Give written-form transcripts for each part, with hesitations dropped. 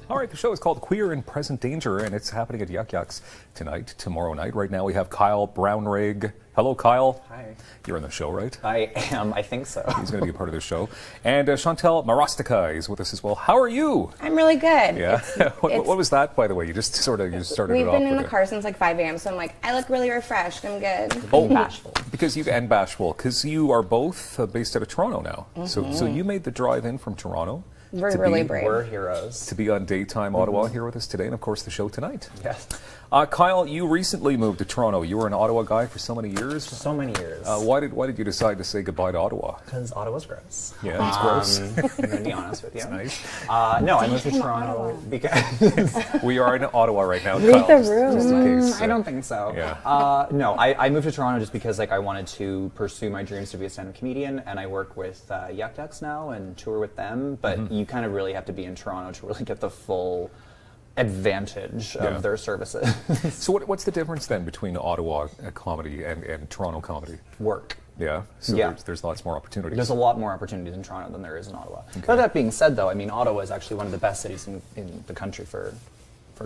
All right, the show is called Queer in Present Danger, and it's happening at Yuck Yucks tonight, tomorrow night. Right now we have Kyle Brownrigg. Hello, Kyle. Hi. You're on the show, right? I am. I think so. He's going to be a part of the show. And Chantel Marostica is with us as well. How are you? I'm really good. Yeah. What was that, by the way? You just started it off. We've been in the car since like 5 a.m., so I'm like, I look really refreshed. I'm good. Oh, bashful. Because you are both based out of Toronto now. Mm-hmm. So you made the drive in from Toronto. We're really brave. We're heroes. To be on Daytime Ottawa here with us today, and of course the show tonight. Yes. Kyle, you recently moved to Toronto. You were an Ottawa guy for so many years. So many years. Why did you decide to say goodbye to Ottawa? Because Ottawa's gross. Yeah, it's gross. I'm going to be honest with you. It's nice. No, I moved to Toronto because... We are in Ottawa right now. Read Kyle, the room. Just in case. I don't think so. Yeah. No, I moved to Toronto just because I wanted to pursue my dreams to be a stand-up comedian, and I work with Yuck Yucks now and tour with them, but you kind of really have to be in Toronto to really get the full advantage of their services. So what's the difference then between Ottawa comedy and Toronto comedy? Work. Yeah. So there's lots more opportunities. There's a lot more opportunities in Toronto than there is in Ottawa. Okay. But that being said, though, I mean, Ottawa is actually one of the best cities in the country for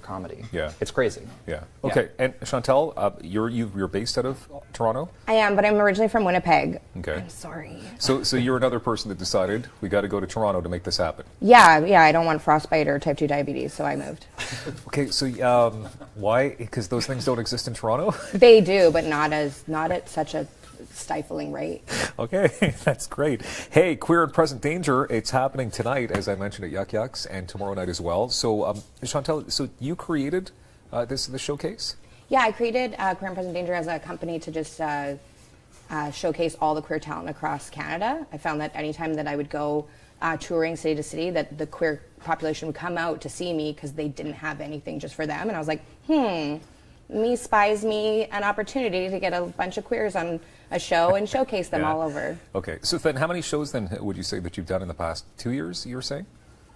comedy. Yeah. It's crazy. Yeah. Okay. Yeah. And Chantel, you're based out of Toronto? I am, but I'm originally from Winnipeg. Okay. I'm sorry. So you're another person that decided we got to go to Toronto to make this happen. Yeah. I don't want frostbite or type 2 diabetes, so I moved. Okay. So why? Because those things don't exist in Toronto? They do, but not at such a stifling rate. Okay, that's great. Hey, Queer in Present Danger, it's happening tonight, as I mentioned, at Yuck Yucks, and tomorrow night as well. So, Chantel, so you created this showcase? Yeah, I created Queer in Present Danger as a company to just showcase all the queer talent across Canada. I found that anytime that I would go touring city to city, that the queer population would come out to see me because they didn't have anything just for them. And I was like, me spies me an opportunity to get a bunch of queers on a show and showcase them all over. Okay, so then how many shows then would you say that you've done in the past 2 years, you were saying?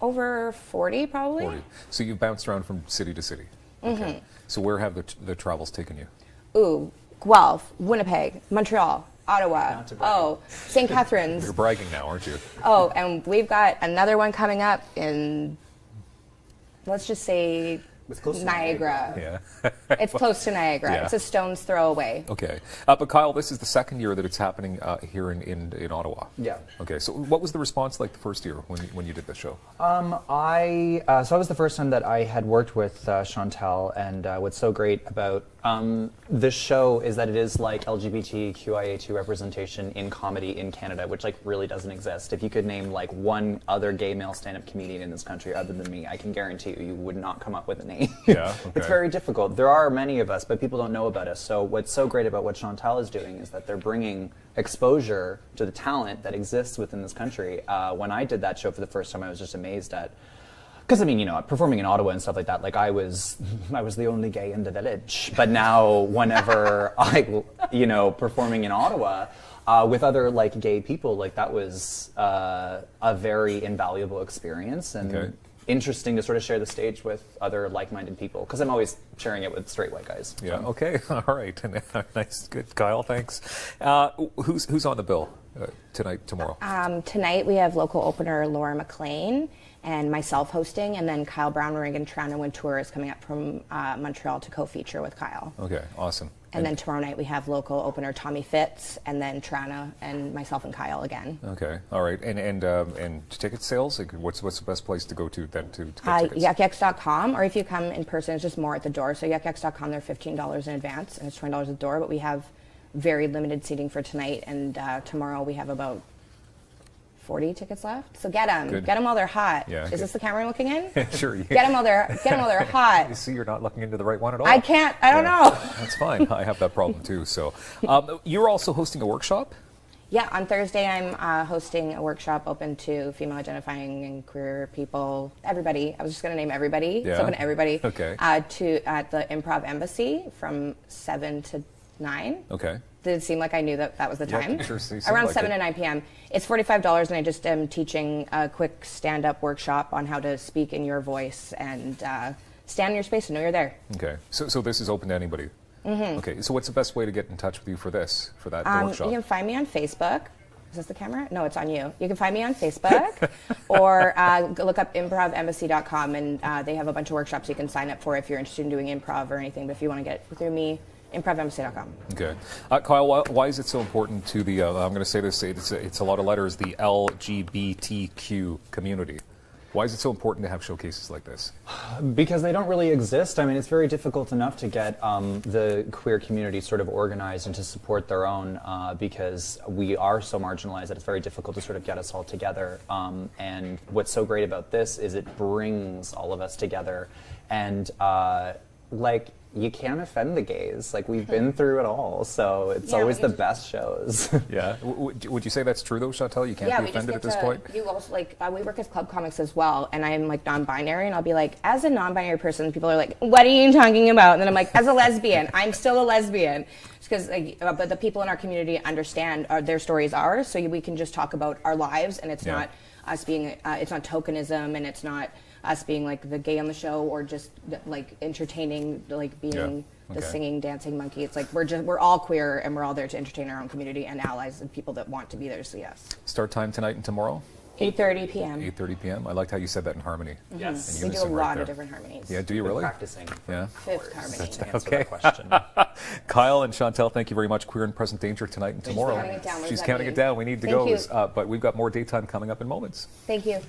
Over 40 probably. 40. So you've bounced around from city to city. Okay. So where have the travels taken you? Ooh, Guelph, Winnipeg, Montreal, Ottawa, St. Catharines. You're bragging now, aren't you? Oh, and we've got another one coming up in, let's just say, Niagara. Yeah. It's close to Niagara. Yeah. It's a stone's throw away. Okay. But Kyle, this is the second year that it's happening here in Ottawa. Yeah. Okay. So what was the response like the first year when you did the show? So that was the first time that I had worked with Chantel, and what's so great about this show is that it is like LGBTQIA2 representation in comedy in Canada, which like really doesn't exist. If you could name like one other gay male stand-up comedian in this country other than me, I can guarantee you would not come up with a name. Yeah, okay. It's very difficult. There are many of us, but people don't know about us. So what's so great about what Chantel is doing is that they're bringing exposure to the talent that exists within this country. When I did that show for the first time, I was just amazed at, because I mean, you know, performing in Ottawa and stuff like that, like I was the only gay in the village. But now, whenever performing in Ottawa with other like gay people, like that was a very invaluable experience and interesting to sort of share the stage with other like-minded people, because I'm always sharing it with straight white guys. Yeah. Okay. All right. Nice. Good, Kyle. Thanks. Who's on the bill tonight, tomorrow? Tonight we have local opener Laura McLean and myself hosting, and then Kyle Brownrigg and Toronto and Tour is coming up from Montreal to co-feature with Kyle. Okay. Awesome. And then tomorrow night we have local opener Tommy Fitz, and then Toronto and myself and Kyle again. Okay. All right. And ticket sales? Like, what's the best place to go to then to get tickets? Yuckyucks.com, or if you come in person, it's just more at the door. So yuckyucks.com, they're $15 in advance, and it's $20 at the door. But we have very limited seating for tonight, and tomorrow we have about 40 tickets left. So get them. Get them while they're hot. Yeah, Is this the camera I'm looking in? Sure. Get them while they're hot. You see, you're not looking into the right one at all. I can't. I don't know. That's fine. I have that problem too. So, you're also hosting a workshop? Yeah, on Thursday I'm hosting a workshop open to female identifying and queer people. Everybody. I was just going to name everybody. Yeah. It's open to everybody. Okay. At the Improv Embassy from 7 to 9. Okay. Did it seem like I knew that was the time? Yeah, sure seemed Around like 7 it. to 9 p.m. It's $45, and I just am teaching a quick stand-up workshop on how to speak in your voice and stand in your space and know you're there. Okay. So this is open to anybody? Mm-hmm. Okay. So what's the best way to get in touch with you for that workshop? You can find me on Facebook. Is this the camera? No, it's on you. You can find me on Facebook or look up improvembassy.com, and they have a bunch of workshops you can sign up for if you're interested in doing improv or anything. But if you want to get it through me, improvembassy.com. Good. Kyle, why is it so important to the, I'm going to say this, it's a lot of letters, the LGBTQ community? Why is it so important to have showcases like this? Because they don't really exist. I mean, it's very difficult enough to get the queer community sort of organized and to support their own because we are so marginalized that it's very difficult to sort of get us all together. And what's so great about this is it brings all of us together. And like, you can't offend the gays. Like, we've been through it all, so it's always the best shows. Yeah. Would you say that's true, though, Chantel? You can't be offended at this point? You also, like, we work as club comics as well, and I'm, like, non-binary, and I'll be like, as a non-binary person, people are like, what are you talking about? And then I'm like, as a lesbian, I'm still a lesbian. Because, like, but the people in our community understand their stories are, so we can just talk about our lives, and it's not us being, it's not tokenism, and it's not us being like the gay on the show or just like entertaining, like being the singing, dancing monkey. It's like we're all queer and we're all there to entertain our own community and allies and people that want to be there. So yes. Start time tonight and tomorrow? 8:30 p.m. 8:30 p.m. I liked how you said that in harmony. Yes. We do a lot of different harmonies. Yeah, do you really? Practicing. Yeah. Fifth harmony. Okay. Question. Kyle and Chantel, thank you very much. Queer in Present Danger tonight and tomorrow. She's counting it down. She's counting it down. We need to go. But we've got more daytime coming up in moments. Thank you.